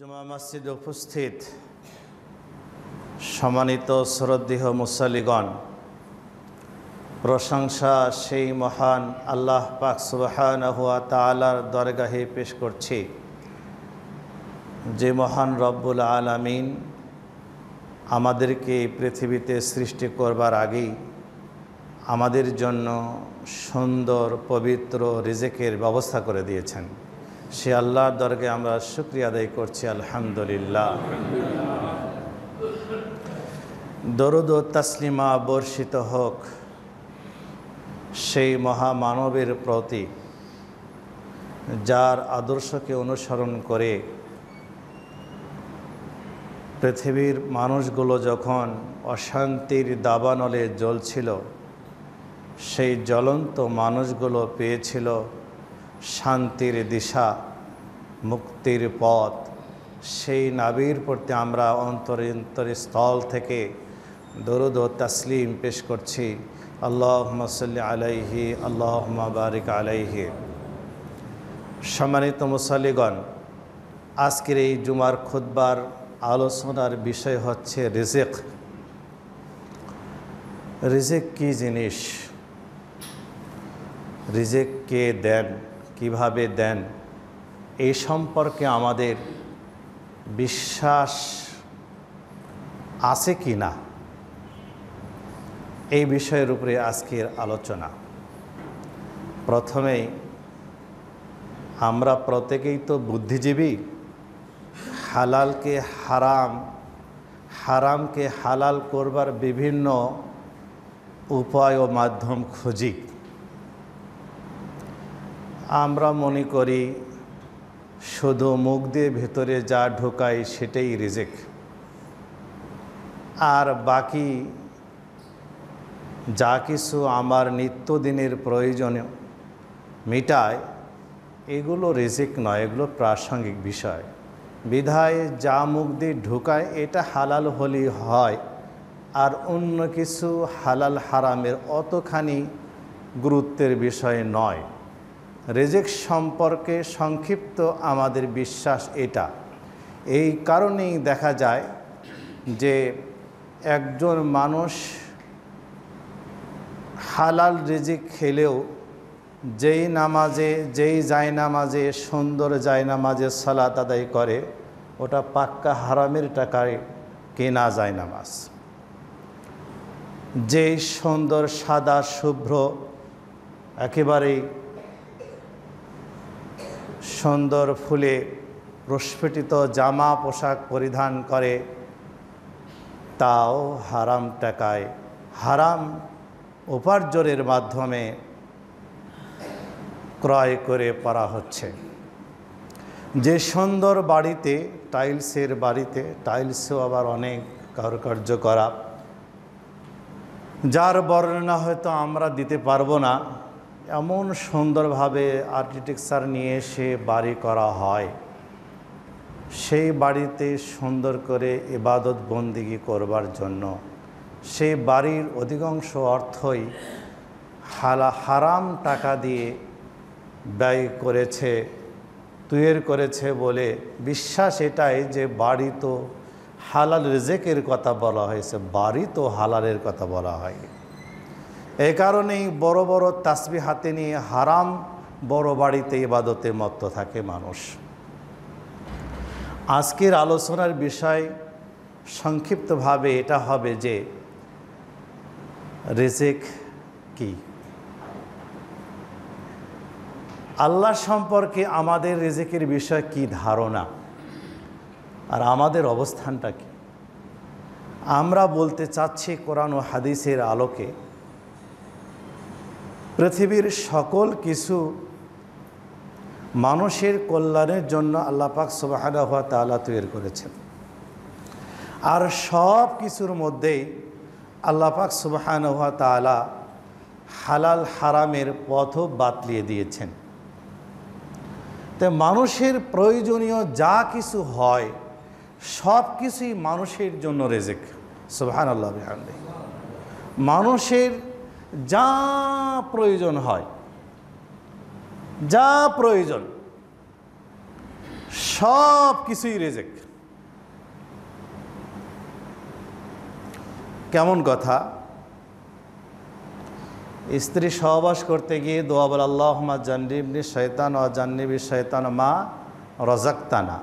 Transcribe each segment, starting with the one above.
জুমা মসজিদে উপস্থিত সম্মানিত শ্রদ্ধেয় মুসল্লিগণ, প্রশংসা সেই মহান আল্লাহ পাক সুবহানাহু ওয়া তাআলার দরগাহে পেশ করছি, যে মহান রব্বুল আলামিন আমাদেরকে পৃথিবীতে সৃষ্টি করবার আগেই আমাদের জন্য সুন্দর পবিত্র রিজিকের ব্যবস্থা করে দিয়েছেন। সে আল্লাহর দরগাহে আমরা শুকরিয়া আদায় করছি, আলহামদুলিল্লাহ। দরুদ ও তাসলিমা বর্ষিত হোক সেই মহামানবের প্রতি, যার আদর্শকে অনুসরণ করে পৃথিবীর মানুষগুলো যখন অশান্তির দাবানলে জ্বলছিল, সেই জ্বলন্ত মানুষগুলো পেয়েছিল শান্তির দিশা, মুক্তির পথ। সেই নবীর প্রতি আমরা অন্তরস্থল থেকে দরুদ ও তাসলিম পেশ করছি। আল্লাহুম্মা সাল্লি আলাইহি, আল্লাহুম্মা বারিক আলাইহি। সম্মানিত মুসল্লিগণ, আজকের এই জুমার খুতবার আলোচনার বিষয় হচ্ছে রিজিক। রিজিক কী জিনিস, রিজিক কে দেন, কিভাবে দেন, এই সম্পর্কে আমাদের বিশ্বাস আছে কি না, এই বিষয়ের উপরে আজকের আলোচনা। প্রথমেই আমরা প্রত্যেকেই তো বুদ্ধিজীবী, হালালকে হারাম, হারামকে হালাল করবার বিভিন্ন উপায় ও মাধ্যম খুঁজি। আমরা মনে করি শুধু মুখ দিয়ে ভেতরে যা ঢোকাই সেটাই রিজিক, আর বাকি যা কিছু আমার নিত্যদিনের প্রয়োজনে মিটায় এগুলো রিজিক নয়, এগুলো প্রাসঙ্গিক বিষয়। বিধায় যা মুখ দিয়ে ঢোকায় এটা হালাল হলেই হয়, আর অন্য কিছু হালাল হারামের অতখানি গুরুত্বের বিষয় নয়। রিজিক সম্পর্কে সংক্ষিপ্ত আমাদের বিশ্বাস এটা। এই কারণেই দেখা যায় যে একজন মানুষ হালাল রিজিক খেলেও যেই জায়নামাজে সুন্দর জায়নামাজে সালাত আদায় করে, ওটা পাক্কা হারামের টাকায় কেনা জায়নামাজ। যেই সুন্দর সাদা শুভ্র একেবারেই সুন্দর ফুলে প্রস্ফুটিত জামা পোশাক পরিধান করে, তাও হারাম টাকায় হারাম উপার্জনের মাধ্যমে ক্রয় করে পরা হচ্ছে। যে সুন্দর বাড়িতে, টাইলসের বাড়িতে, টাইলসেও আবার অনেক কারুকার্য করা, যার বর্ণনা হয়তো আমরা দিতে পারবো না, এমন সুন্দরভাবে আর্কিটেকচার নিয়ে এসে বাড়ি করা হয়। সেই বাড়িতে সুন্দর করে ইবাদত বন্দিগি করবার জন্য সেই বাড়ির অধিকাংশ অর্থই হারাম টাকা দিয়ে ব্যয় করেছে, তৈরি করেছে বলে বিশ্বাস এটাই যে বাড়ি তো হালাল রিজিকের কথা বলা হয়েছে, বাড়ি তো হালালের কথা বলা হয়। এই কারণেই বড় বড় তাসবিহ হাতে নিয়ে হারাম বড় বাড়িতে ইবাদতে মত্ত থাকে মানুষ। আজকের আলোচনার বিষয় সংক্ষিপ্তভাবে এটা হবে যে রিজিক কি, আল্লাহ সম্পর্কে আমাদের রিজিকের বিষয় কি ধারণা, আর আমাদের অবস্থানটা কি। আমরা বলতে চাচ্ছি কোরআন ও হাদিসের আলোকে পৃথিবীর সকল কিছু মানুষের কল্যাণের জন্য আল্লাহ পাক সুবহানাহু ওয়া তাআলা তৈরি করেছেন, আর সব কিছুর মধ্যেই আল্লাহ পাক সুবহানাহু ওয়া তাআলা হালাল হারামের পথও বাতলিয়ে দিয়েছেন। তো মানুষের প্রয়োজনীয় যা কিছু হয় সব কিছুই মানুষের জন্য রিজিক। সুবহানাল্লাহ বিহামদিহি। মানুষের যা প্রয়োজন হয়, যা প্রয়োজন সব কিছুই রিজিক। কেমন কথা, স্ত্রী সহবাস করতে গিয়ে দোয়া বলে আল্লাহুম্মা জান্নিবনি শাইতান ওয়া জান্নিবি শাইতান মা রাযাকতানা,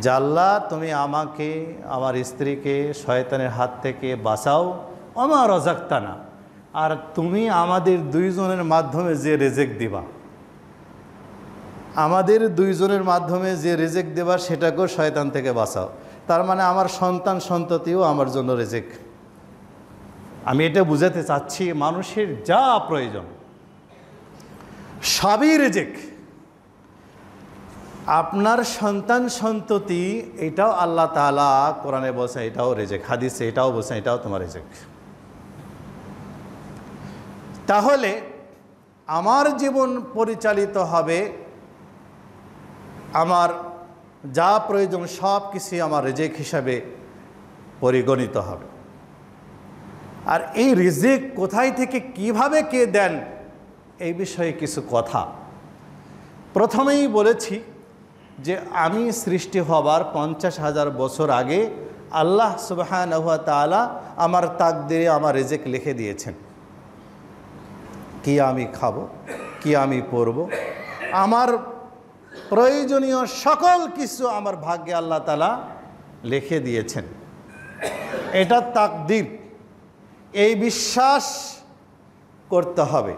যে আল্লাহ তুমি আমাকে আমার স্ত্রীকে শয়তানের হাত থেকে বাঁচাও, ওমা রাযাকতানা, আর তুমি আমাদের দুইজনের মাধ্যমে যে রিজিক দিবা, আমাদের দুইজনের মাধ্যমে যে রিজিক দেবা সেটাকেও শয়তান থেকে বাঁচাও। তার মানে আমার সন্তান সন্ততিও আমার জন্য রিজিক। আমি এটা বুঝাতে চাচ্ছি, মানুষের যা প্রয়োজন সবই রিজিক। আপনার সন্তান সন্ততি এটাও আল্লাহ তাআলা কোরআনে বলছেন এটাও রিজিক, হাদিসে এটাও বলছেন এটাও তোমার রিজিক। তাহলে আমার জীবন পরিচালিত হবে, আমার যা প্রয়োজন সব কিছুই আমার রিজিক হিসাবে পরিগণিত হবে। আর এই রিজিক কোথায় থেকে কিভাবে কে দেন এই বিষয়ে কিছু কথা। প্রথমেই বলেছি যে আমি সৃষ্টি হবার 50,000 বছর আগে আল্লাহ সুবহানাহু ওয়া তাআলা আমার তাকদীরে আমার রিজিক লিখে দিয়েছেন। কি আমি খাবো, কি আমি পরব, আমার প্রয়োজনীয় সকল কিছু আমার ভাগ্যে আল্লাহ তাআলা লিখে দিয়েছেন। এটা তাকদীর, এই বিশ্বাস করতে হবে।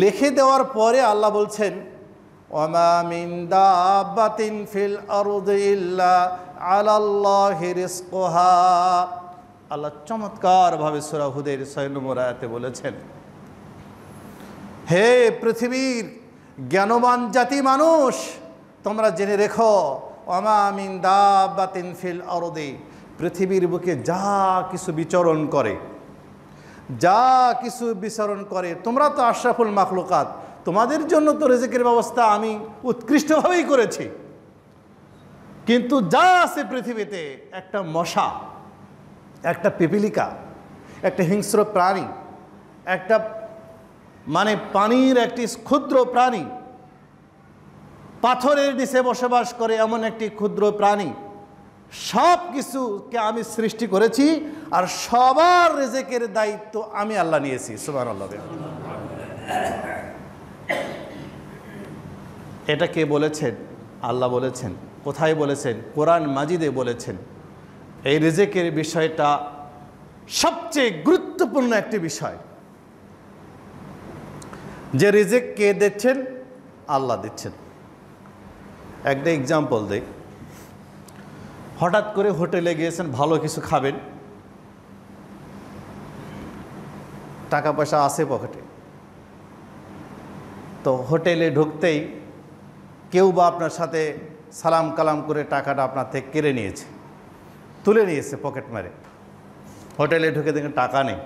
লিখে দেওয়ার পরে আল্লাহ বলছেন ওয়ামা মিন দাব্বাতিন ফিল আরদি ইল্লা আলাল্লাহি রিজকুহা। আল্লাহ চমৎকারভাবে সূরা হুদের 6 নম্বর আয়াতে বলেছেন, হে পৃথিবীর জ্ঞানবান জাতি মানুষ, তোমরা জেনে রেখো ওয়ামা মিন দাব্বাতিন ফিল আরদি, পৃথিবীর বুকে যা কিছু বিচরণ করে, যা কিছু বিচরণ করে, তোমরা তো আশরাফুল মাখলুকাত, তোমাদের জন্য তো রিজিকের ব্যবস্থা আমি উৎকৃষ্টভাবেই করেছি। কিন্তু যা আছে পৃথিবীতে, একটা মশা, একটা পিপিলিকা, একটা হিংস্র প্রাণী, একটা মানে পানির একটি ক্ষুদ্র প্রাণী, পাথরের নিচে বসবাস করে এমন একটি ক্ষুদ্র প্রাণী, সব কিছুকে আমি সৃষ্টি করেছি আর সবার রিজিকের দায়িত্ব আমি আল্লাহ নিয়েছি। সুবহানাল্লাহ। এটা কে বলেছেন? আল্লাহ বলেছেন। কোথায় বলেছেন? কোরআন মাজিদে বলেছেন। এই রিজিকের বিষয়টা সবচেয়ে গুরুত্বপূর্ণ একটি বিষয়। যে রিজিক কে দিচ্ছেন? আল্লাহ দিচ্ছেন। একটা এক্সাম্পল দেই। হঠাৎ করে হোটেলে গিয়েছেন, ভালো কিছু খাবেন, টাকা পয়সা আছে পকেটে, তো হোটেলে ঢুকতেই কেউ বা আপনার সাথে সালাম কালাম করে টাকাটা আপনার থেকে কেড়ে নিয়েছে, তুলে নিয়েছে পকেট মারে। হোটেলে ঢুকে দেখেন টাকা নেই,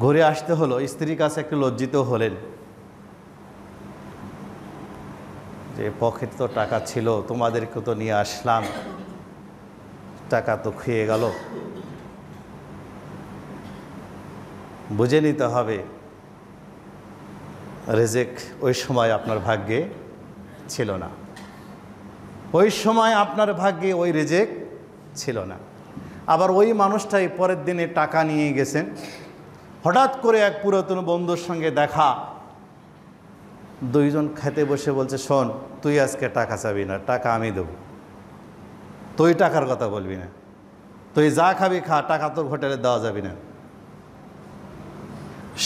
ঘুরে আসতে হলো। স্ত্রীর কাছে একটু লজ্জিত হলেন যে পকেট তো টাকা ছিল, তোমাদেরকে তো নিয়ে আসলাম, টাকা তো খেয়ে গেল। বুঝে নিতে হবে রিজিক ওই সময় আপনার ভাগ্যে ছিল না, ওই সময় আপনার ভাগ্যে ওই রিজিক ছিল না। আবার ওই মানুষটাই পরের দিনে টাকা নিয়ে গেছেন, হঠাৎ করে এক পুরাতন বন্ধুর সঙ্গে দেখা, দুইজন খেতে বসে বলছে, শোন তুই আজকে টাকা চাবি না, টাকা আমি দেব, তুই টাকার কথা বলবি না, তুই যা খাবি খা, টাকা তোর হোটেলে দেওয়া যাবে না।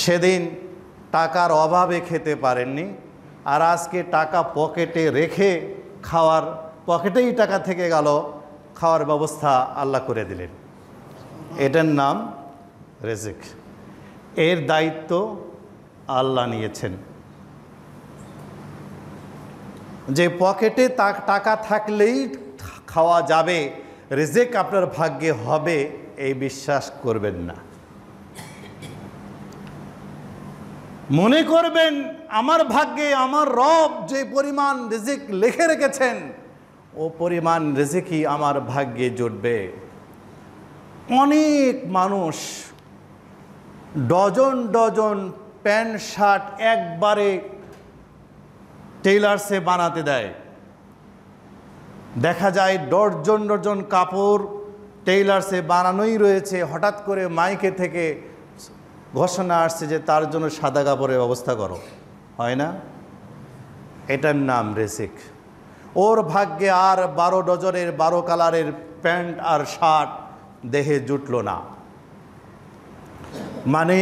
সেদিন টাকার অভাবে খেতে পারেননি, আর আজকে টাকা পকেটে রেখে খাওয়ার, পকেটেই টাকা থেকে গেল, খাওয়ার ব্যবস্থা আল্লাহ করে দিলেন। এটার নাম রিজিক। এর দায়িত্ব আল্লাহ নিয়েছেন। যে পকেটে টাকা থাকলেই খাওয়া যাবে, রিজিক আপনার ভাগ্যে হবে, এই বিশ্বাস করবেন না। মনে করবেন আমার ভাগ্যে আমার রব যে পরিমাণ রিজিক লিখে রেখেছেন, ও পরিমাণ রিজিকই আমার ভাগ্যে জুটবে। অনেক মানুষ ডজন ডজন প্যান্ট শার্ট একবারে টেইলার্সে বানাতে দেয়। দেখা যায় ডজন ডজন কাপড় টেইলার্সে বানানোই রয়েছে, হঠাৎ করে মাইকে থেকে ঘোষণা আসছে যে তার জন্য সাদা কাপড়ের ব্যবস্থা করো, হয় না? এটার নাম রিজিক। ওর ভাগ্যে আর 12 ডজনের 12 কালারের প্যান্ট আর শার্ট দেহে জুটল না, মানে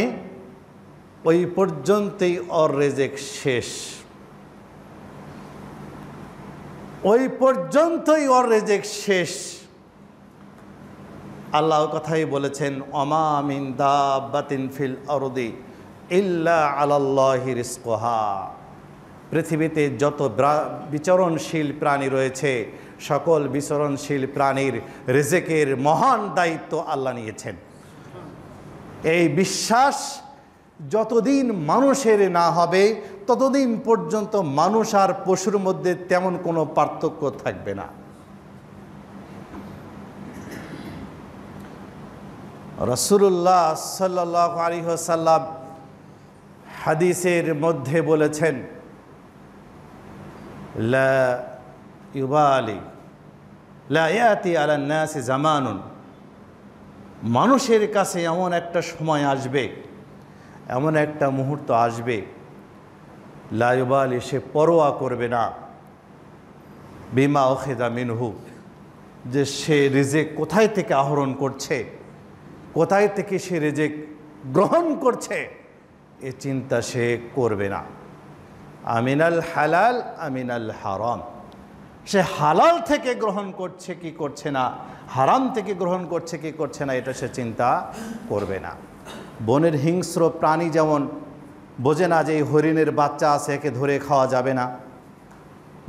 ওই পর্যন্তই ওর রিজিক শেষ, ওই পর্যন্তই ওর রিজিক শেষ। আল্লাহ কথাই বলেছেন, ওমা মিন দাব্বাতিন ফিল আরদি ইল্লা আলাল্লাহি রিজকুহা। পৃথিবীতে যত বিচরণশীল প্রাণী রয়েছে, সকল বিচরণশীল প্রাণীর রিজিকের মহান দায়িত্ব আল্লাহ নিয়েছেন। এই বিশ্বাস যতদিন মানুষের না হবে ততদিন পর্যন্ত মানুষ আর পশুর মধ্যে তেমন কোনো পার্থক্য থাকবে না। রাসূলুল্লাহ সাল্লাল্লাহু আলাইহি ওয়াসাল্লাম হাদিসের মধ্যে বলেছেন, লা ইউবালি লা ইয়াতি আলান নাসি জামানুন, মানুষের কাছে এমন একটা সময় আসবে, এমন একটা মুহূর্ত আসবে, লা ইউবালি, সে পরোয়া করবে না, বিমা উখিযা মিনহু, যে সে রিজিক কোথায় থেকে আহরণ করছে, কোথায় থেকে সে রিজিক গ্রহণ করছে, এ চিন্তা সে করবে না। আমিনাল হালাল আমিনাল হারাম, সে হালাল থেকে গ্রহণ করছে কি করছে না, হারাম থেকে গ্রহণ করছে কি করছে না, এটা সে চিন্তা করবে না। বনের হিংস্র প্রাণী যেমন বোঝে না যে এই হরিণের বাচ্চা আছে, একে ধরে খাওয়া যাবে না,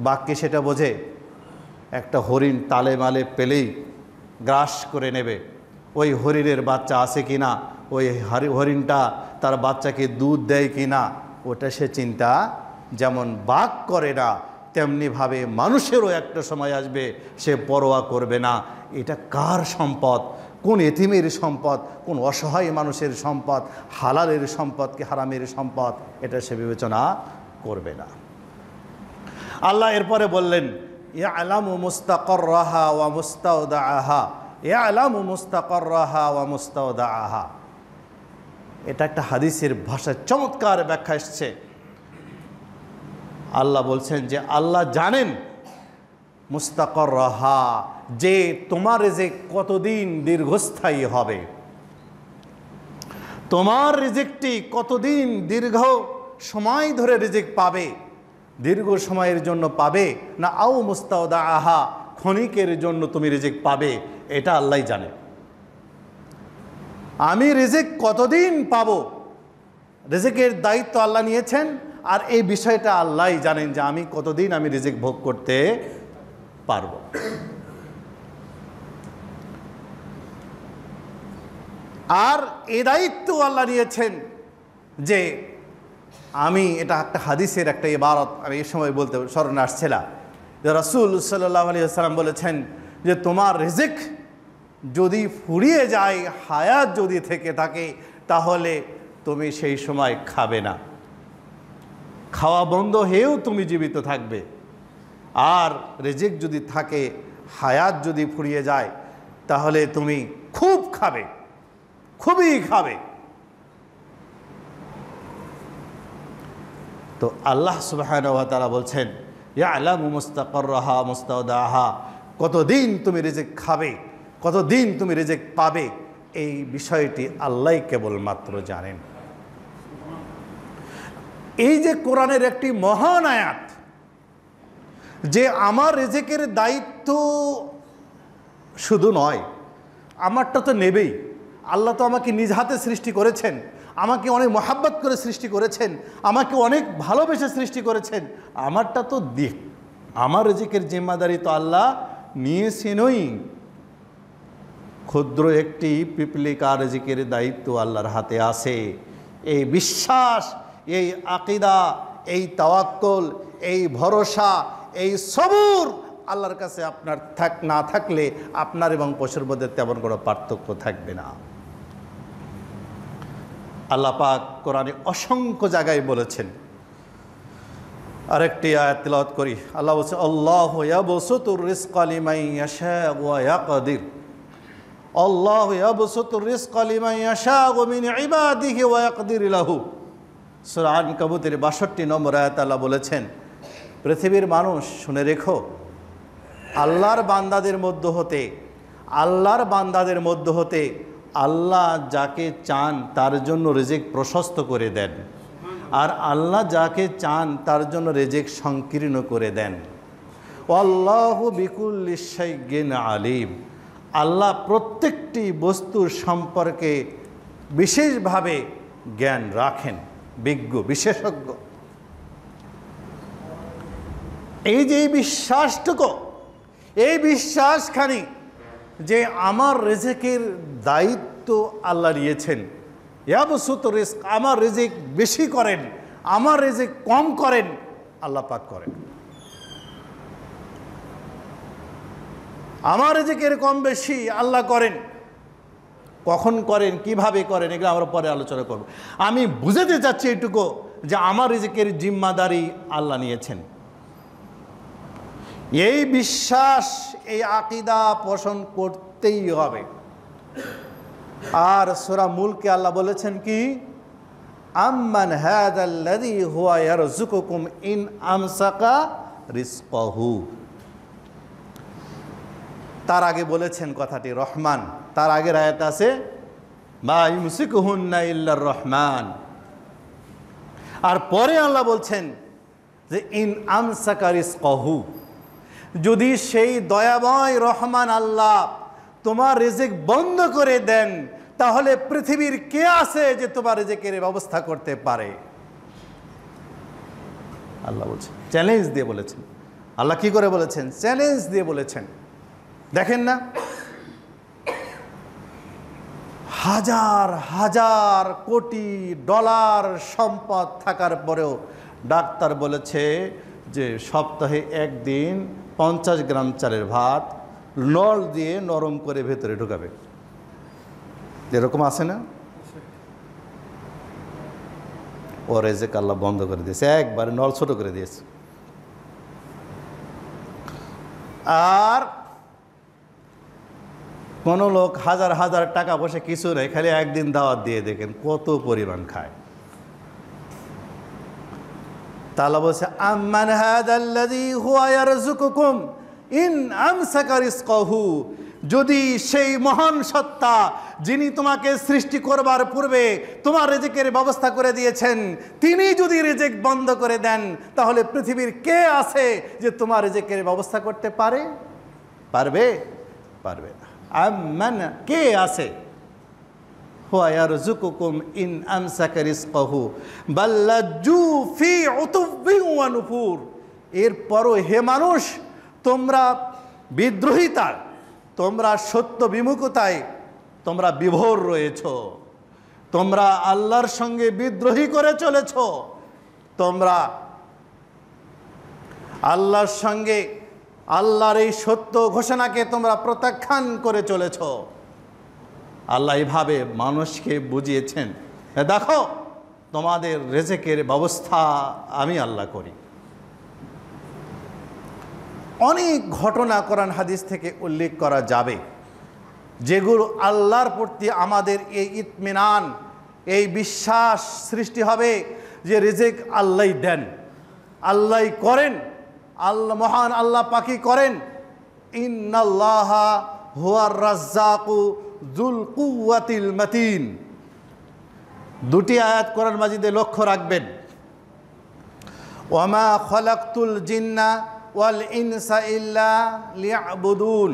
বাঘকে সেটা বোঝে। একটা হরিণ তালে মালে পেলেই গ্রাস করে নেবে, ওই হরিণের বাচ্চা আছে কি না, ওই হরিণটা তার বাচ্চাকে দুধ দেয় কি না, ওটা সে চিন্তা যেমন বাঘ করে না, তেমনিভাবে মানুষেরও একটা সময় আসবে সে পরোয়া করবে না এটা কার সম্পদ, কোন এতিমের সম্পদ, কোন অসহায় মানুষের সম্পদ, হালালের সম্পদ কি হারামের সম্পদ, এটা সে বিবেচনা করবে না। আল্লাহ এরপরে বললেন, ইয়ালামু মুস্তাকাররাহা ওয়া মুস্তাওদাআহা, ইয়ালামু মুস্তাকাররাহা ওয়া মুস্তাওদাআহা। এটা একটা হাদিসের ভাষায় চমৎকার ব্যাখ্যা এসছে। আল্লাহ বলছেন যে আল্লাহ জানেন মুস্তাকাররাহা, যে তোমার রিজিক কতদিন দীর্ঘস্থায়ী হবে, তোমার রিজিকটি কতদিন দীর্ঘ সময় ধরে রিজিক পাবে, দীর্ঘ সময়ের জন্য পাবে না আও মুস্তাওদাআহা, ক্ষণিকের জন্য তুমি রিজিক পাবে, এটা আল্লাহ জানে। আমি রিজিক কতদিন পাবো, রিজিকের দায়িত্ব আল্লাহ নিয়েছেন, আর এই বিষয়টা আল্লাহ জানেন যে আমি কতদিন আমি রিজিক ভোগ করতে পারবো। আর এই দায়িত্ব আল্লাহ নিয়েছেন যে আমি, এটা একটা হাদিসের একটা ইবারত আমি এই সময় বলতে স্মরণে আসছিল, যে রাসূল সাল্লাল্লাহু আলাইহি ওয়াসাল্লাম বলেছেন যে তোমার রিজিক যদি ফুরিয়ে যায়, হায়াত যদি থেকে থাকে, তাহলে তুমি সেই সময় খাবে না, খাওয়া বন্ধ হয়েও তুমি জীবিত থাকবে। আর রিজিক যদি থাকে, হায়াত যদি ফুরিয়ে যায়, তাহলে তুমি খুব খাবে, খুবই খাবে। তো আল্লাহ সুবহানাহু ওয়া তাআলা বলছেন, ইয়ালামু মুস্তাকাররাহা মুস্তাওদাআহা, কতদিন তুমি রিজিক খাবে, কতদিন তুমি রিজিক পাবে, এই বিষয়টি আল্লাহ কেবলমাত্র জানেন। এই যে কোরআনের একটি মহান আয়াত, যে আমার রিজিকের দায়িত্ব শুধু নয়, আমারটা তো নেবেই, আল্লাহ তো আমাকে নিজ হাতে সৃষ্টি করেছেন, আমাকে অনেক মহাব্বত করে সৃষ্টি করেছেন, আমাকে অনেক ভালোবেসে সৃষ্টি করেছেন, আমারটা তো আমার রিজিকের জিম্মাদারি তো আল্লাহ নিয়েছেনই। ক্ষুদ্র একটি পিপলিকা রিজিকের দায়িত্ব আল্লাহর হাতে আছে। এই বিশ্বাস, এই আকিদা, এই তাওয়াক্কুল, এই ভরসা, এই সবর আল্লাহর কাছে আপনার না থাকলে আপনার এবং পশুর মধ্যে তেমন কোনো পার্থক্য থাকবে না। আল্লাহ পাক কোরআনে অসংখ্য জায়গায় বলেছেন, আরেকটি আয়াত তিলাওয়াত করি। আল্লাহ বলছে, আল্লাহু ইয়াবসুতুর রিজকা লিমান ইয়াশাউ ওয়া ইয়াকদির। আল্লাহু ইয়াবসুতুর রিজকা লিমান ইয়াশাউ মিন ইবাদিহি ওয়া ইয়াকদির লাহু। সূরা আনকাবুতের ৬২ নম্বর আয়াত আল্লাহ বলেছেন, পৃথিবীর মানুষ শুনে রেখো, আল্লাহর বান্দাদের মধ্য হতে আল্লাহ যাকে চান তার জন্য রিজিক প্রশস্ত করে দেন, আর আল্লাহ যাকে চান তার জন্য রিজিক সংকীর্ণ করে দেন। আল্লাহু বিকুল্লি শাইইন আলিম। আল্লাহ প্রত্যেকটি বস্তুর সম্পর্কে বিশেষভাবে জ্ঞান রাখেন, বিজ্ঞ বিশেষজ্ঞ। এই যে বিশ্বাসটুকু, এই বিশ্বাসখানি যে আমার রিজিকের দায়িত্ব আল্লাহ নিয়েছেন, ইয়াবসুতুর রিজক, আমার রিজিক বেশি করেন, আমার রিজিক কম করেন, আল্লাহ পাক করেন। আমার রিজিকের কম বেশি আল্লাহ করেন। কখন করেন, কিভাবে করেন, এগুলো আমরা পরে আলোচনা করব। আমি বুঝাতে চাচ্ছি এটুকু যে আমার রিজিকের জিম্মাদারি আল্লাহ নিয়েছেন। এই বিশ্বাস, এই আকীদা পোষণ করতেই হবে। আর সূরা মুলকে আল্লাহ বলেছেন কি, আম্মান হাযাল্লাযী হুয়া ইয়ারযুকুকুম ইন আমসাকা রিজকাহু। তার আগে বলেছেন কথাটি রহমান, তার আগের আয়াত আছে মা ইউমসিকুহুন্না ইল্লার রহমান। আর পরে আল্লাহ বলছেন যে ইন আমসাকা রিজকাহু, যদি সেই দয়াময় রহমান আল্লাহ তোমার রিজিক বন্ধ করে দেন, তাহলে পৃথিবীর কে আছে যে তোমার রিজিকের ব্যবস্থা করতে পারে? আল্লাহ বলছেন, চ্যালেঞ্জ দিয়ে বলেছেন। আল্লাহ কি করে বলেছেন? চ্যালেঞ্জ দিয়ে বলেছেন। দেখেন না, হাজার হাজার কোটি ডলার সম্পদ থাকার পরেও ডাক্তার বলেছে যে সপ্তাহে একদিন 50 গ্রাম চালের ভাত নল দিয়ে নরম করে ভেতরে ঢুকাবে। এরকম আছে না? ও রিজিক আল্লাহ বন্ধ করে দিয়েছে, একবারে নল ছোট করে দিয়েছে। আর কোনো লোক হাজার হাজার টাকা পয়সা কিছু নেই, খালি একদিন দাওয়াত দিয়ে দেখেন কত পরিমাণ খায়। তাআলা বলছে আম্মান হাযাল্লাযী হুয়া ইয়ারযুকুকুম ইন আমসাকা রিজকাহু। যদি সেই মহান সত্তা যিনি তোমাকে সৃষ্টি করবার পূর্বে তোমার রিজিকের ব্যবস্থা করে দিয়েছেন, তিনি যদি রিজিক বন্ধ করে দেন, তাহলে পৃথিবীর কে আছে যে তোমার রিজিকের ব্যবস্থা করতে পারে? পারবে? পারবে না। আম্মান, কে আছে? হুয়া ইয়ারযুকুকুম ইন আমসাকা রিজকাহু বাল লাজ্জু ফি উতুব্বিন ওয়া নুফুর। এরপরও হে মানুষ, তোমরা বিদ্রোহিতা, তোমরা সত্য বিমুখতায় তোমরা বিভোর রয়েছ, তোমরা আল্লাহর সঙ্গে বিদ্রোহী করে চলেছ, তোমরা আল্লাহর সঙ্গে আল্লাহর এই সত্য ঘোষণাকে তোমরা প্রত্যাখ্যান করে চলেছ। আল্লাহ এইভাবে মানুষকে বুঝিয়েছেন, দেখো তোমাদের রিজিকের ব্যবস্থা আমি আল্লাহ করি। অনেক ঘটনা কোরআন হাদিস থেকে উল্লেখ করা যাবে, যেগুলো আল্লাহর প্রতি আমাদের এই ইতমিনান, এই বিশ্বাস সৃষ্টি হবে যে রিজিক আল্লাহই দেন, আল্লাহই করেন, আল্লাহ মহান আল্লাহ পাকই করেন। ইন্নাল্লাহা হুয়ার রাজ্জাকু যুল কুওয়াতিল মাতিন। দুটি আয়াত কোরআন মাজিদে লক্ষ্য রাখবেন। ওয়ামা খালাকতুল জিন্না ওয়াল ইনসা ইল্লা লিয়াবুদুন।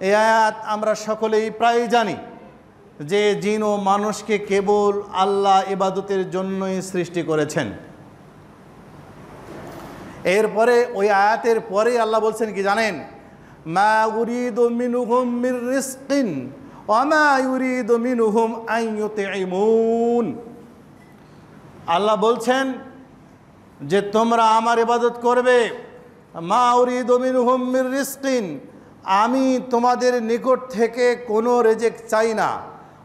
এই আয়াত আমরা সকলেই প্রায় জানি যে জিন ও মানুষকে কেবল আল্লাহ ইবাদতের জন্যই সৃষ্টি করেছেন। এরপরে ওই আয়াতের পরে আল্লাহ বলছেন কি জানেন? মা উরিদু মিনহুম মির রিজকিন ওয়া মা ইউরিদু মিনহুম আন ইউতিমুন। আল্লাহ বলছেন যে তোমরা আমার ইবাদত করবে, মা উরিদু মিনহুম মির রিজকিন, আমি তোমাদের নিকট থেকে কোনো রিজিক চাই না,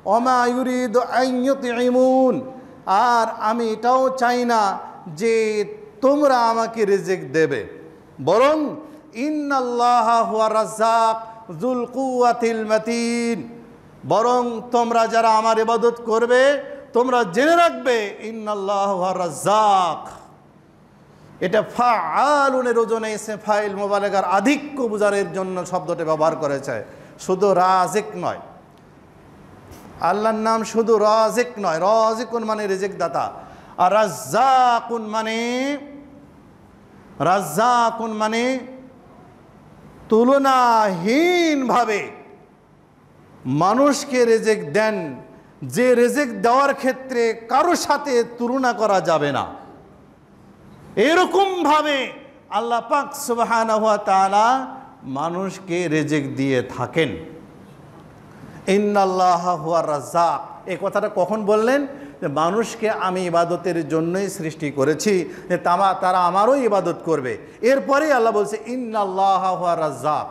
ওয়া মা ইউরিদু আন ইউতিমুন, আর আমি এটাও চাই না যে তোমরা আমাকে রিজিক দেবে, বরং ইন্নাল্লাহা হুয়া রাজ্জাক যুল কুওয়াতিল মাতিন, বরং তোমরা যারা আমার ইবাদত করবে তোমরা জেনে রাখবে ইন্নাল্লাহা হুয়া রাজ্জাক। এটা ফাআলুনের ওজনে ইসে ফাইল মুবালাগার আধিক্য বোঝানোর জন্য শব্দটি ব্যবহার করেছে, শুধু রাজিক নয়। আল্লাহর নাম শুধু রাজিক নয়, রাজিকুন মানে রিজিক দাতা, আর রাজ্জাকুন মানে তুলনাহীনভাবে মানুষকে রিজিক দেন, যে রিজিক দেওয়ার ক্ষেত্রে কারোর সাথে তুলনা করা যাবে না। এরকমভাবে আল্লাহ পাক সুবহানাহু ওয়া তাআলা মানুষকে রিজিক দিয়ে থাকেন। ইন্নাল্লাহা হুয়া রাজ্জাক, এই কথাটা কখন বললেন? যে মানুষকে আমি ইবাদতের জন্যই সৃষ্টি করেছি, যে তারা আমারও ইবাদত করবে। এরপরে আল্লাহ বলছে ইন্নাল্লাহা হুয়া রাজ্জাক,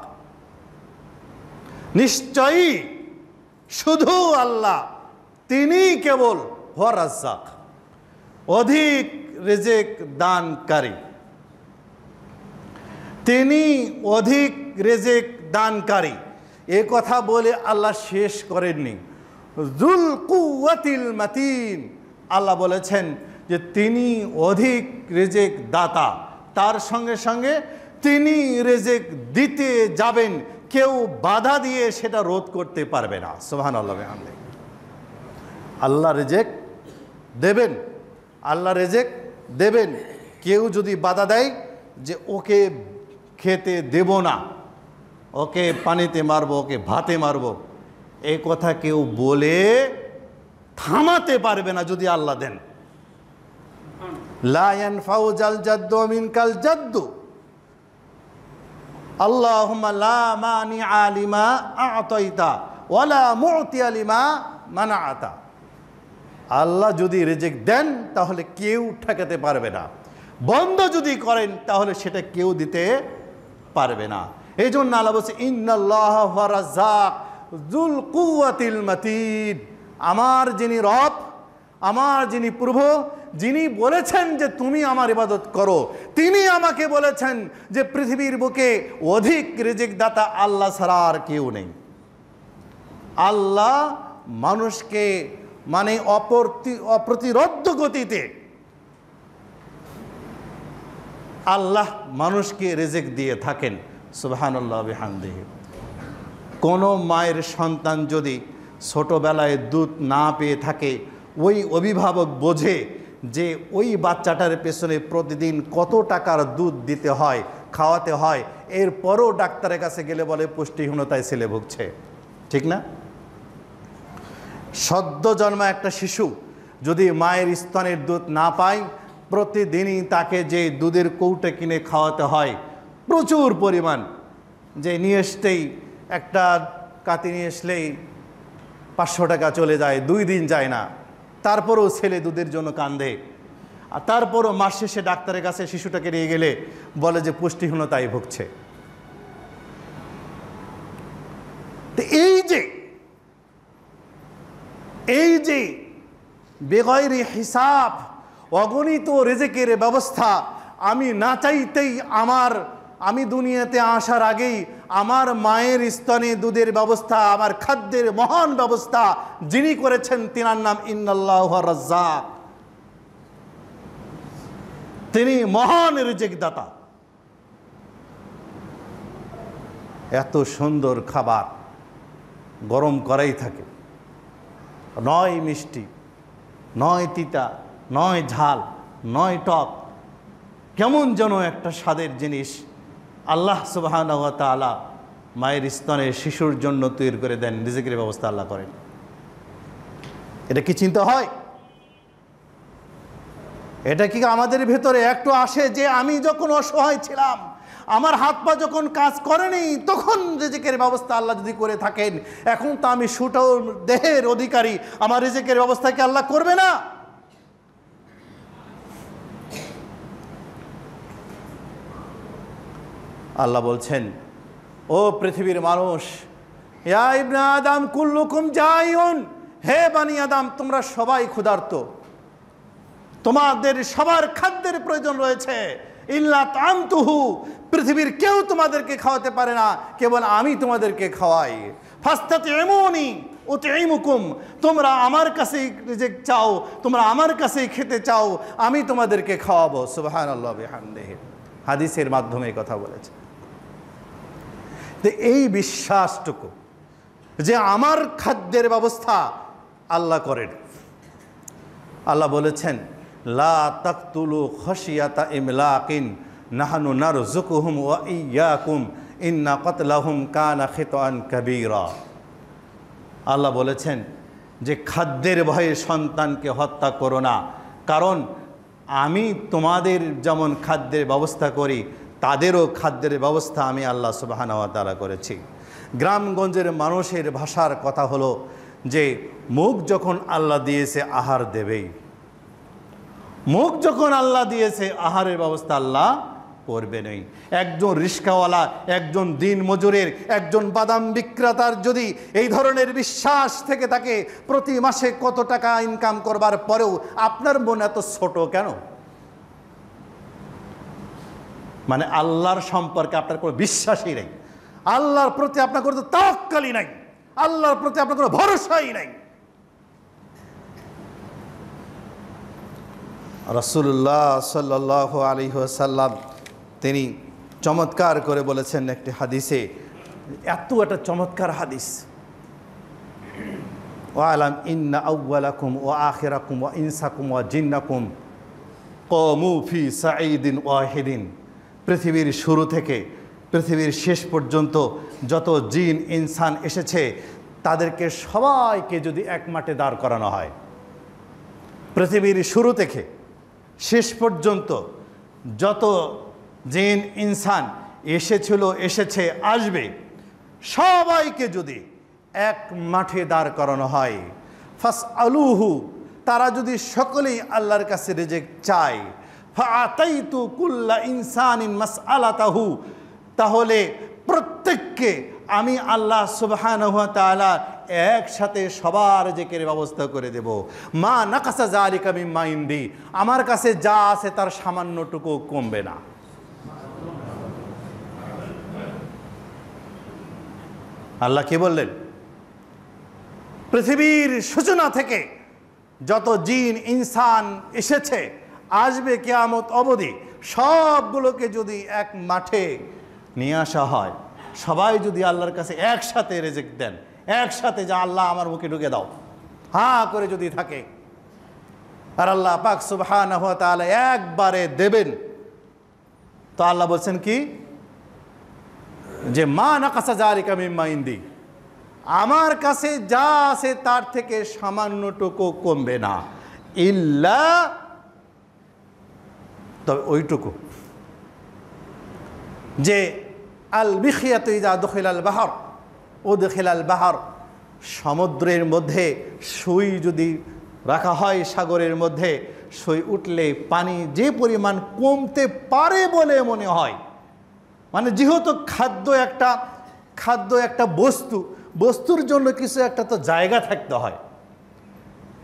নিশ্চয়ই শুধু আল্লাহ, তিনি কেবল হুয়া রাজ্জাক, অধিক রিজিক দানকারী। তিনি অধিক রিজিক দানকারী। এ কথা বলে আল্লাহ শেষ করেননি। যুল কুওয়াতিল মাতিন, আল্লাহ বলেছেন যে তিনি অধিক রিজিক দাতা, তার সঙ্গে সঙ্গে তিনি রিজিক দিতে যাবেন, কেউ বাধা দিয়ে সেটা রোধ করতে পারবে না। সুবহানাল্লাহ ওয়া বিহামদিহি। আল্লাহ রিজিক দেবেন, আল্লাহ রিজিক দেবেন। কেউ যদি বাধা দেয় যে ওকে খেতে দেব না, ওকে পানিতে মারবো, ওকে ভাতে মারবো, এই কথা কেউ বলে থামাতে পারবে না যদি আল্লাহ দেন। লা ইয়ানফাউ জাল জাদ্দু মিনকাল জাদ্দু, আল্লাহুম্মা লা মানিআ লিমা আ'তাইতা ওয়ালা মু'তিয়া লিমা মানাআতা। আল্লাহ যদি রিজিক দেন তাহলে কেউ ঠেকাতে পারবে না, বন্ধ যদি করেন তাহলে সেটা কেউ দিতে পারবে না। এই জন্য আল্লাহ বলছে ইন্নাল্লাহা হুয়া রাজ্জাক যুল কুওয়াতিল মাতিন। আমার যিনি রব, আমার যিনি প্রভু, যিনি বলেছেন যে তুমি আমার ইবাদত করো, তিনি আমাকে বলেছেন যে পৃথিবীর বুকে অধিক রিজিক দাতা আল্লাহ ছাড়া আর কেউ নেই। আল্লাহ মানুষকে মানে অপ্রতিরোধ্য গতিতে আল্লাহ মানুষকে রিজিক দিয়ে থাকেন। সুবহানাল্লাহ ওয়া বিহামদিহি। কোনো মায়ের সন্তান যদি ছোটোবেলায় দুধ না পেয়ে থাকে, ওই অভিভাবক বোঝে যে ওই বাচ্চাটার পেছনে প্রতিদিন কত টাকার দুধ দিতে হয়, খাওয়াতে হয়, এরপরও ডাক্তারের কাছে গেলে বলে পুষ্টিহীনতায় ছেলে ভুগছে, ঠিক না? সদ্য জন্মা একটা শিশু যদি মায়ের স্তনের দুধ না পায়, প্রতিদিনই তাকে যে দুধের কৌটো কিনে খাওয়াতে হয় প্রচুর পরিমাণ, যে নিয়ে আসতেই একটা কাতি নিয়ে আসলেই 500 টাকা চলে যায়, 2 দিন যায় না, তারপরেও ছেলে দুধের জন্য কান্দে। আর তারপরও মাস শেষে ডাক্তারের কাছে শিশুটাকে নিয়ে গেলে বলে যে পুষ্টিহীনতায় ভুগছে। তো এই যে বেগয়রি হিসাব অগণিত রিজিকের ব্যবস্থা, আমি না চাইতেই আমি দুনিয়াতে আসার আগেই আমার মায়ের স্তনে দুধের ব্যবস্থা, আমার খাদ্যের মহান ব্যবস্থা যিনি করেছেন তিনার নাম ইন্নাল্লাহু হুয়া রাজ্জাক। তিনি মহান রিজিক দাতা। এত সুন্দর খাবার গরম করাই থাকে, নয় মিষ্টি, নয় তিতা, নয় ঝাল, নয় টক, কেমন যেন একটা স্বাদের জিনিস আল্লাহ সুবহানাহু ওয়া তাআলা মায়ের স্তনে শিশুর জন্য তৈরি করে দেন, রিজিকের ব্যবস্থা আল্লাহ করেন। এটা কি চিন্তা হয়? এটা কি আমাদের ভেতরে একটু আসে যে আমি যখন অসহায় ছিলাম, আমার হাত পা যখন কাজ করেনি, তখন রিজিকের ব্যবস্থা আল্লাহ যদি করে থাকেন, এখন তো আমি সুঠাম দেহের অধিকারী, আমার রিজিকের ব্যবস্থা কি আল্লাহ করবে না? আল্লাহ বলছেন, ও পৃথিবীর মানুষ, ইয়া ইবনে আদম কুল্লুকুম জাইউন, হে বানি আদম তোমরা সবাই ক্ষুধার্ত, তোমাদের সবার খাদ্যের প্রয়োজন রয়েছে। ইল্লা তামতুহু, পৃথিবীর কেউ তোমাদেরকে খাওয়াতে পারে না, কেবল আমি তোমাদেরকে খাওয়াই। ফাস্তাতিমুনি উতঈমুকুম, তোমরা আমার কাছেই রিজিক চাও, তোমরা আমার কাছেই খেতে চাও, আমি তোমাদেরকে খাওয়াবো। সুবহানাল্লাহ বিহামদিহি। হাদিসের মাধ্যমে এই কথা বলেছে। তো এই বিশ্বাসটুকু যে আমার খাদ্যের ব্যবস্থা আল্লাহ করেন। আল্লাহ বলেছেন, লা তাকতুলু খাশিয়াতা ইমলাকিন নাহনু নারযুকুহুম ওয়া ইয়্যাকুম ইন্না কাতলাহুম কানা খিতাআন কাবীরা। আল্লাহ বলেছেন যে খাদ্যের ভয়ে সন্তানকে হত্যা করো না, কারণ আমি তোমাদের যেমন খাদ্যের ব্যবস্থা করি, তাদেরও খাদ্যের ব্যবস্থা আমি আল্লাহ সুবহানাহু ওয়া তাআলা করেছি। গ্রামগঞ্জের মানুষের ভাষার কথা হলো যে মুখ যখন আল্লাহ দিয়েছে আহার দেবেই, মুখ যখন আল্লাহ দিয়েছে আহারের ব্যবস্থা আল্লাহ করবেনই। একজন রিস্কাওয়ালা, একজন দিন মজুরের, একজন বাদাম বিক্রেতার যদি এই ধরনের বিশ্বাস থেকে থাকে, প্রতি মাসে কত টাকা ইনকাম করবার পরেও আপনার মন এত ছোট কেন? মানে আল্লাহর সম্পর্কে আপনার কোনো বিশ্বাসই নেই, আল্লাহর প্রতি আপনার কোনো তাওয়াক্কুলই নাই, আল্লাহর প্রতি আপনার কোনো ভরসাই নাই। রাসূলুল্লাহ সাল্লাল্লাহু আলাইহি ওয়াসাল্লাম তিনি চমৎকার করে বলেছেন একটি হাদিসে, এত একটা চমৎকার হাদিস, ওয়ালাম ইন্না আউওয়ালাকুম ওয়া আখিরাকুম ওয়া ইনসাকুম ওয়া জিন্নাকুম কামু ফি সাঈদিন ওয়াহিদিন। পৃথিবীর শুরু থেকে পৃথিবীর শেষ পর্যন্ত যত জিন ইনসান এসেছে, তাদেরকে সবাইকে যদি এক মাঠে দাঁড় করানো হয়, পৃথিবীর শুরু থেকে শেষ পর্যন্ত যত জিন ইনসান এসেছিল, এসেছে, আসবে, সবাইকে যদি এক মাঠে দাঁড় করানো হয়, ফাসআলুহু, তারা যদি সকলেই আল্লাহর কাছে রিজিক চায়, ফাআতাইতু কুল্লা ইনসানিন মাসআলাতাহু, তাহলে প্রত্যেককে আমি আল্লাহ সুবহানাহু ওয়া তাআলা একসাথে সবার রিজিকের ব্যবস্থা করে দেব। মা নাকাসা যালিকা মিম্মা ইনদি, আমার কাছে যা আছে তার সামান্যটুকু কমবে না। আল্লাহ কি বললেন? পৃথিবীর সূচনা থেকে যত জিন ইনসান এসেছে, আসবে কিয়ামত অবধি, সবগুলোকে যদি এক মাঠে নিয়ে আসা হয়, সবাই যদি আল্লাহর কাছে একসাথে রিজিক দেন, একসাথে যা আল্লাহ আমার মুখে ঢুকে দাও, হাঁ করে যদি থাকে, আর আল্লাহ পাক সুবহানাহু ওয়া তাআলা একবারে দেবেন, তো আল্লাহ বলছেন কি যে মা নাকাসা যালিকা মিম্মা ইনদি, আমার কাছে যা আছে তার থেকে সামান্যটুকু কমবে না, ইল্লা, তবে ওইটুকু যে আল বিখিয়াতু ইযা দুখিলাল বাহর উদখিলাল বাহর, সমুদ্রের মধ্যে সুই যদি রাখা হয়, সাগরের মধ্যে সুই উঠলে পানি যে পরিমাণ কমতে পারে বলে মনে হয়, মানে যেহেতু খাদ্য একটা বস্তুর জন্য কিছু একটা তো জায়গা থাকতে হয়,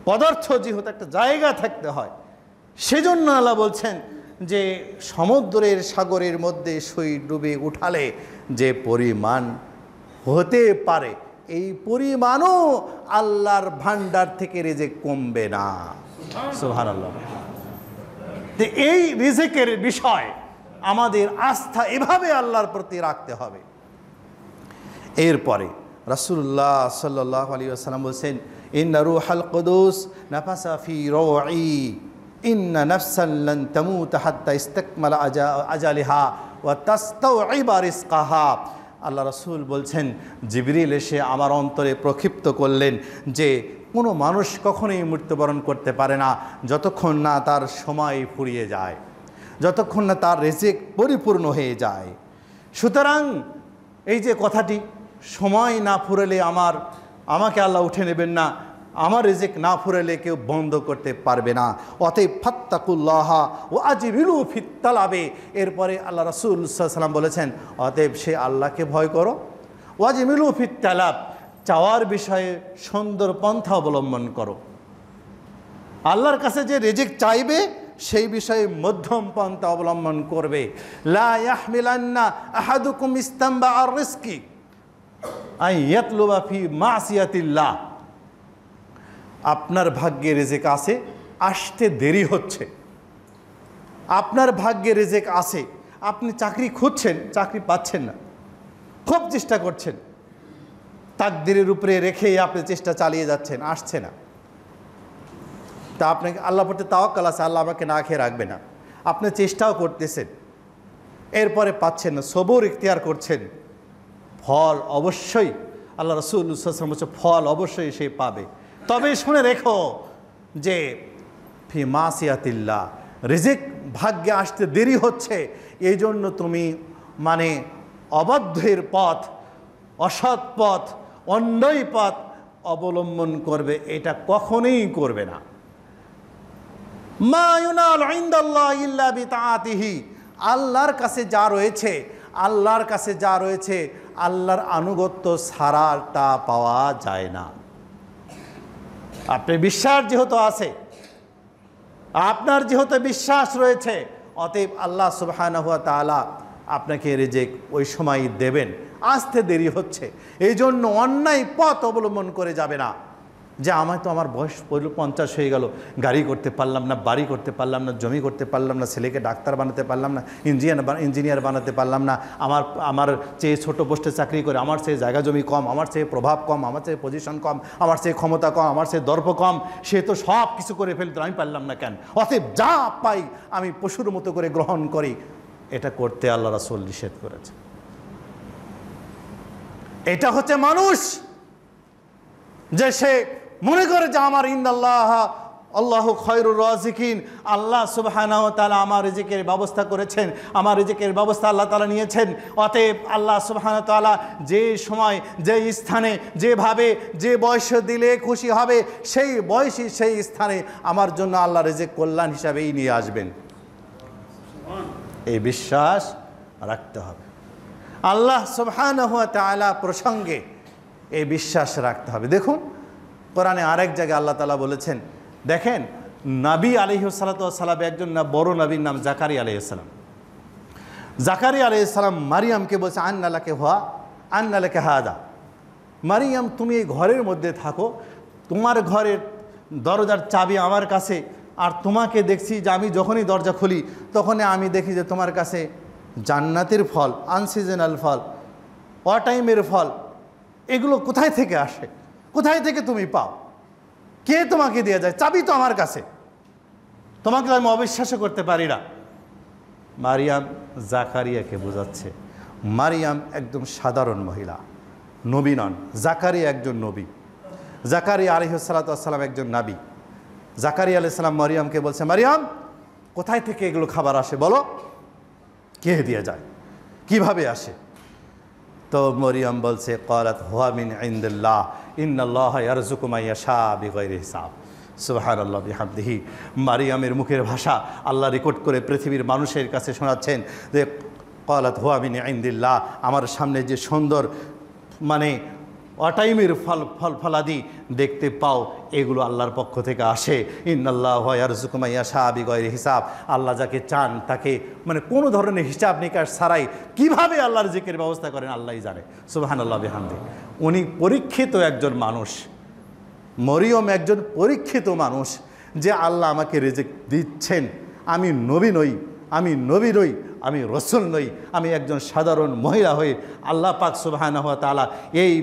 পদার্থ যেহেতু একটা জায়গা থাকতে হয়, সেজন্য আল্লাহ বলছেন যে সমুদ্রের সাগরের মধ্যে সুই ডুবে উঠালে যে পরিমাণ হতে পারে, এই পরিমাণও আল্লাহর ভান্ডার থেকে রিজিক কমবে না। সুবহানাল্লাহ। তো এই রিজিকের বিষয় আমাদের আস্থা এভাবে আল্লাহর প্রতি রাখতে হবে। এরপরে রাসূলুল্লাহ সাল্লাল্লাহু আলাইহি ওয়াসাল্লাম বলেন, ইন্না রূহাল কুদুস নাফাসা ফি রূই ইন্না নাফসান লান তামুত হাত্তা ইস্তাকমালা আজালিহা ওয়া তাস্তাউইবা রিজকাহা। আল্লাহ রাসূল বলছেন, জিবরিল এসে আমার অন্তরে প্রক্ষিপ্ত করলেন যে কোনো মানুষ কখনোই মৃত্যুবরণ করতে পারে না যতক্ষণ না তার সময় ফুরিয়ে যায়, যতক্ষণ না তার রিজিক পরিপূর্ণ হয়ে যায়। সুতরাং এই যে কথাটি, সময় না ফুরালে আমাকে আল্লাহ উঠে নেবেন না, আমার রিজিক না ফুরালে কেউ বন্ধ করতে পারবে না। অতএব ফাত্তাকুল্লাহ ওয়া আজমিলু ফিত তালাবে। এরপরে আল্লাহ রাসূল সাল্লাল্লাহু আলাইহি ওয়াসাল্লাম বলেছেন, অতএব সে আল্লাহকে ভয় করো, ওয়া আজমিলু ফিত তালাব, চাওয়ার বিষয়ে সুন্দর পন্থা অবলম্বন করো। আল্লাহর কাছে যে রিজিক চাইবে সেই বিষয়ে মধ্যম পন্থা অবলম্বন করবে। লা ইয়াহমিলান্না আহাদুকুম ইস্তামবা আর রিজকি আন ইয়াতলুবা ফি মাসিয়াতিল্লাহ। আপনার ভাগ্যে রিজিক আছে, আসতে দেরি হচ্ছে। আপনার ভাগ্যে রিজিক আছে, আপনি চাকরি খুঁজছেন, চাকরি পাচ্ছেন না, খুব চেষ্টা করছেন, তাকদীরের উপরে রেখেই আপনি চেষ্টা চালিয়ে যাচ্ছেন, আসছে না। তা আপনাকে আল্লাহর প্রতি তাওয়াক্কুল আছে, আল্লাহ আমাকে না খেয়ে রাখবে না। আপনি চেষ্টাও করতেছেন, এরপরে পাচ্ছেন না, সবর ইখতিয়ার করছেন, ফল অবশ্যই আল্লাহ রাসূল সাল্লাল্লাহু আলাইহি ওয়াসাল্লাম বলেছে ফল অবশ্যই সে পাবে। তবে শুনে রেখো যে ফি মাসিয়াতিল্লাহ, রিজিক ভাগ্যে আসতে দেরি হচ্ছে, এই জন্য তুমি মানে অবাধ্যের পথ, অসৎ পথ, অন্যায় পথ অবলম্বন করবে, এটা কখনোই করবে না। মা ইউনাল ইনদাল্লাহ ইল্লা বিতাআতিহি, আল্লাহর কাছে যা রয়েছে, আল্লাহর কাছে যা রয়েছে আল্লাহর আনুগত্য ছাড়া তা পাওয়া যায় না। আপনি বিশ্বাস যেহেতু আছে, আপনার যেহেতু বিশ্বাস রয়েছে, অতএব আল্লাহ সুবহানাহু ওয়া তাআলা আপনাকে রিজিক ওই সময় দেবেন। আসতে দেরি হচ্ছে, এই জন্য অন্যায় পথ অবলম্বন করে যাবে না। যে আমার তো আমার বয়স 50 হয়ে গেল, গাড়ি করতে পারলাম না, বাড়ি করতে পারলাম না, জমি করতে পারলাম না, ছেলেকে ডাক্তার বানাতে পারলাম না, ইঞ্জিনিয়ার বানাতে পারলাম না, আমার চেয়ে ছোট পোস্টে চাকরি করে, আমার চেয়ে জায়গা জমি কম, আমার চেয়ে প্রভাব কম, আমার চেয়ে পজিশন কম, আমার চেয়ে ক্ষমতা কম, আমার চেয়ে দর্প কম, সে তো সব কিছু করে ফেলতে, আমি পারলাম না কেন? অতএব যা পাই আমি পশুর মতো করে গ্রহণ করি, এটা করতে আল্লাহ রাসূল নিষেধ করেছে। এটা হচ্ছে মানুষ, যে সে মনে করে যে আমার ইন্দাল্লাহ আল্লাহু খায়রুর রাযিকিন, আল্লাহ সুবহানাহু ওয়া তাআলা আমার রিজিকের ব্যবস্থা করেছেন, আমার রিজিকের ব্যবস্থা আল্লাহ তাআলা নিয়েছেন। অতএব আল্লাহ সুবহানাহু ওয়া তাআলা যে সময়, যে স্থানে, যেভাবে, যে বয়সে দিলে খুশি হবে, সেই বয়সে সেই স্থানে আমার জন্য আল্লাহ রিজিক কল্যাণ হিসাবেই নিয়ে আসবেন। এই বিশ্বাস রাখতে হবে। আল্লাহ সুবহানাহু ওয়া তাআলা প্রসঙ্গে এই বিশ্বাস রাখতে হবে। দেখুন কোরআনে আরেক জায়গায় আল্লাহ তাআলা বলেছেন, দেখেন নবী আলাইহিস সালাতু ওয়াস সালাম একজন বড় নবীর নাম জাকারিয়া আলাইহিস সালাম। জাকারিয়া আলাইহিস সালাম মারিয়ামকে বলছে আন্না লাকা হাদা, মারিয়াম তুমি এই ঘরের মধ্যে থাকো, তোমার ঘরের দরজার চাবি আমার কাছে, আর তোমাকে দেখছি যে আমি যখনই দরজা খুলি তখনই আমি দেখি যে তোমার কাছে জান্নাতের ফল, আনসিজনাল ফল, অটাইমের ফল, এগুলো কোথায় থেকে আসে, কোথায় থেকে তুমি পাও, কে তোমাকে দিয়ে যায়? চাবি তো আমার কাছে, তোমাকে আমি অবিশ্বাস করতে পারি না। মারিয়াম জাকারিয়াকে বোঝাচ্ছে, মারিয়াম একদম সাধারণ মহিলা, নবী নন, জাকারিয়া একজন নবী, জাকারিয়া আলাইহিস সালাতু ওয়াস সালাম একজন নবী। জাকারিয়া আলাইহিস সালাম মারিয়ামকে বলছে, মারিয়াম কোথায় থেকে এগুলো খাবার আসে বলো, কে দিয়ে যায়, কিভাবে আসে? তো মরিয়ম বলছে, ক্বালাত হুয়া মিন ইনদিল্লাহ ইন্নাল্লাহা ইয়ারযুকু মান ইয়াশা বিগাইরি হিসাব। সুবহানাল্লাহ বিহামদিহি। মারিয়ামের মুখের ভাষা আল্লাহ রেকর্ড করে পৃথিবীর মানুষের কাছে শোনাচ্ছেন যে ক্বালাত হুয়া মিন ইনদিল্লাহ, আমার সামনে যে সুন্দর মানে অটাইমের ফলাদি দেখতে পাও, এগুলো আল্লাহর পক্ষ থেকে আসে। ইন্নাল্লাহা ইয়ারযুকু মান ইয়াশা বিগাইরি হিসাব, আল্লাহ যাকে চান তাকে মানে কোনো ধরনের হিসাব নিকাশ ছাড়াই কিভাবে আল্লাহর রিজিকের ব্যবস্থা করেন আল্লাহই জানে। সুবহানাল্লাহ বিহামদিহি। উনি পরীক্ষিত একজন মানুষ, মরিয়ম একজন পরীক্ষিত মানুষ, যে আল্লাহ আমাকে রিজিক দিচ্ছেন, আমি নবী নই, আমি রসুল নই, আমি একজন সাধারণ মহিলা হয়ে আল্লাহ পাক সুবহানাহু ওয়া তাআলা এই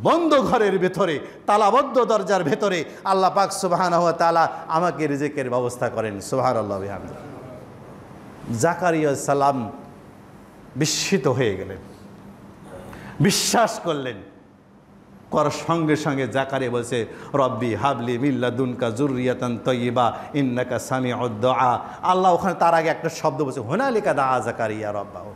বন্ধ ঘরের ভেতরে, তালাবদ্ধ দরজার ভেতরে আল্লাহ পাক সুবহানাহু ওয়া তাআলা আমাকে রিজিকের ব্যবস্থা করেন। সুবহানাল্লাহ বিহামদিহি। জাকারিয়া সালাম বিস্মিত হয়ে গেলেন, বিশ্বাস করলেন, করার সঙ্গে সঙ্গে জাকারিয়া বলছে, রব্বি হাবলি মিন লাদুনকা যুররিয়াতান তাইয়্যিবা ইন্নাকা সামিউদ দুআ। আল্লাহ ওখানে তার আগে একটা শব্দ বলছে, হুনালিকা দাআ জাকারিয়া রাব্বাহু।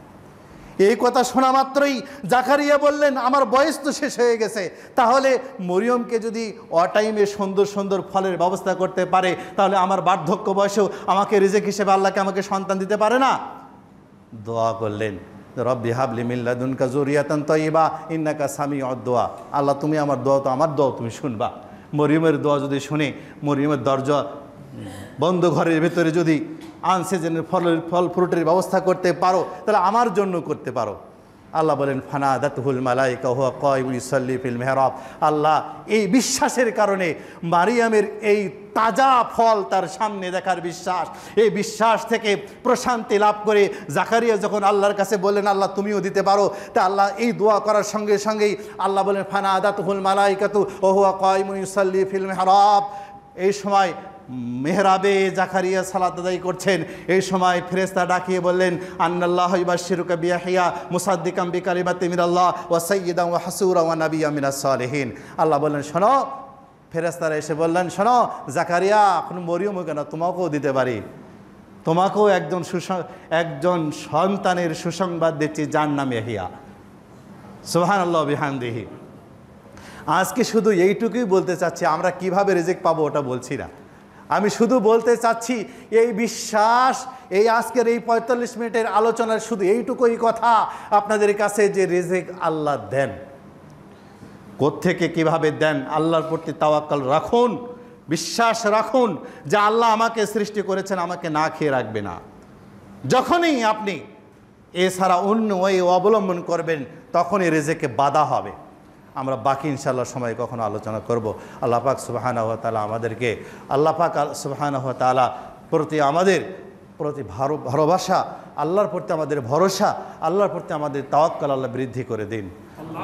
এই কথা শোনা মাত্রই জাকারিয়া বললেন, আমার বয়স তো শেষ হয়ে গেছে, তাহলে মরিয়মকে যদি অটাইমে সুন্দর সুন্দর ফলের ব্যবস্থা করতে পারে, তাহলে আমার বার্ধক্য বয়সেও আমাকে রিজিক হিসেবে আল্লাহকে আমাকে সন্তান দিতে পারে না? দোয়া করলেন, রব্বি হাবলি মিন লাদুনকা যুররিয়াতান তাইয়্যিবা ইন্নাকা সামিউদ দুআ। আল্লাহ তুমি আমার দোয়া, তো আমার দোয়া তুমি শুনবা। মরিয়মের দোয়া যদি শুনে, মরিয়মের দরজা বন্ধ ঘরের ভেতরে যদি আনসিজনের ফল ফ্রুটের ব্যবস্থা করতে পারো তাহলে আমার জন্য করতে পারো। আল্লাহ বলেন ফানাদাতুহুল মালাইকা হুয়া কায়িমুন ইউসাল্লি ফিল মিহরাব। আল্লাহ এই বিশ্বাসের কারণে মারিয়ামের এই তাজা ফল তার সামনে দেখার বিশ্বাস, এই বিশ্বাস থেকে প্রশান্তি লাভ করে জাকারিয়া যখন আল্লাহর কাছে বললেন আল্লাহ তুমিও দিতে পারো, তা আল্লাহ এই দোয়া করার সঙ্গে সঙ্গেই আল্লাহ বলেন ফানাদাতুহুল মালাইকাতু ওয়া হুয়া কায়িমুন ইউসাল্লি ফিল মিহরাব। এই সময় মেহরাবে জাকারিয়া সালাত আদায় করছেন, এই সময় ফেরেশতা ডাকিয়ে বললেন আন্নাল্লাহু ইবাশশিরুকা বিয়াহইয়া মুসাদ্দিকাম বিকালিমাতিন মিনাল্লাহ ওয়া সাইয়্যিদান ওয়া হাসুরা ওয়া নাবিয়্যাম মিনাস সালিহিন। আল্লাহ বললেন শোনো, ফেরেশতারা এসে বললেন শোনো জাকারিয়া, এখন মরিয়মও কেন, তোমাকেও দিতে পারি, তোমাকেও একজন সন্তানের সুসংবাদ দিচ্ছি যার নাম ইয়াহইয়া। সুবহানাল্লাহ বিহামদিহি। আজকে শুধু এইটুকুই বলতে চাচ্ছি, আমরা কিভাবে রিজিক পাবো ওটা বলছি না, আমি শুধু বলতে চাচ্ছি এই বিশ্বাস, এই আজকের এই 45 মিনিটের আলোচনার শুধু এইটুকুই কথা আপনাদের কাছে, যে রিজিক আল্লাহ দেন, কোত্থেকে কিভাবে দেন আল্লাহর প্রতি তাওয়াক্কুল রাখুন, বিশ্বাস রাখুন যে আল্লাহ আমাকে সৃষ্টি করেছেন, আমাকে না খেয়ে রাখবে না। যখনই আপনি এছাড়া অন্য ওই অবলম্বন করবেন তখনই রিজিকে বাধা হবে। আমরা বাকি ইনশাআল্লাহ সময় কখনো আলোচনা করব। আল্লাহ পাক সুবহানাহু ওয়া তাআলা আমাদেরকে, আল্লাহ পাক সুবহানাহু ওয়া তাআলা প্রতি আমাদের প্রতি ভালোবাসা, আল্লাহর প্রতি আমাদের ভরসা, আল্লাহর প্রতি আমাদের তাওয়াক্কুল আল্লাহ বৃদ্ধি করে দিন।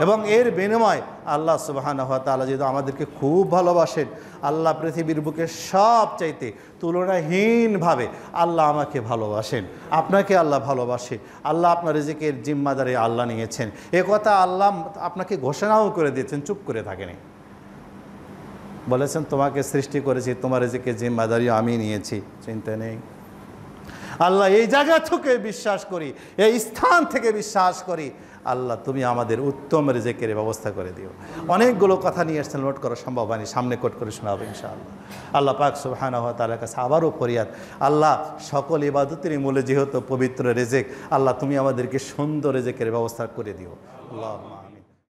এবং এর বিনিময় আল্লাহ সুবহানাহু ওয়া তাআলা যেহেতু আমাদেরকে খুব ভালোবাসেন, আল্লাহ পৃথিবীর বুকে সবচাইতে তুলনাহীনভাবে আল্লাহ আমাকে ভালোবাসেন, আপনাকে আল্লাহ ভালোবাসে। আল্লাহ আপনার রিজিকের জিম্মাদারি আল্লাহ নিয়েছেন, এ কথা আল্লাহ আপনাকে ঘোষণাও করে দিয়েছেন, চুপ করে থাকেনি। বলেছেন তোমাকে সৃষ্টি করেছি, তোমার রিজিকের জিম্মাদারি আমি নিয়েছি, চিন্তা নেই। আল্লাহ এই জায়গা থেকে বিশ্বাস করি, এই স্থান থেকে বিশ্বাস করি আল্লাহ তুমি আমাদের উত্তম রিজিকের ব্যবস্থা করে দিও। অনেকগুলো কথা নিয়ে আসছেন, নোট করা সম্ভব হয়নি, সামনে কোট করে শোনাবো ইনশাআল্লাহ। আল্লাহ পাক সুবহানাহু ওয়া তাআলার কাছে আবারও ফরিয়াদ, আল্লাহ সকল ইবাদতেরই মূলে যেহেতু পবিত্র রিজিক, আল্লাহ তুমি আমাদেরকে সুন্দর রিজিকের ব্যবস্থা করে দিও। আল্লাহ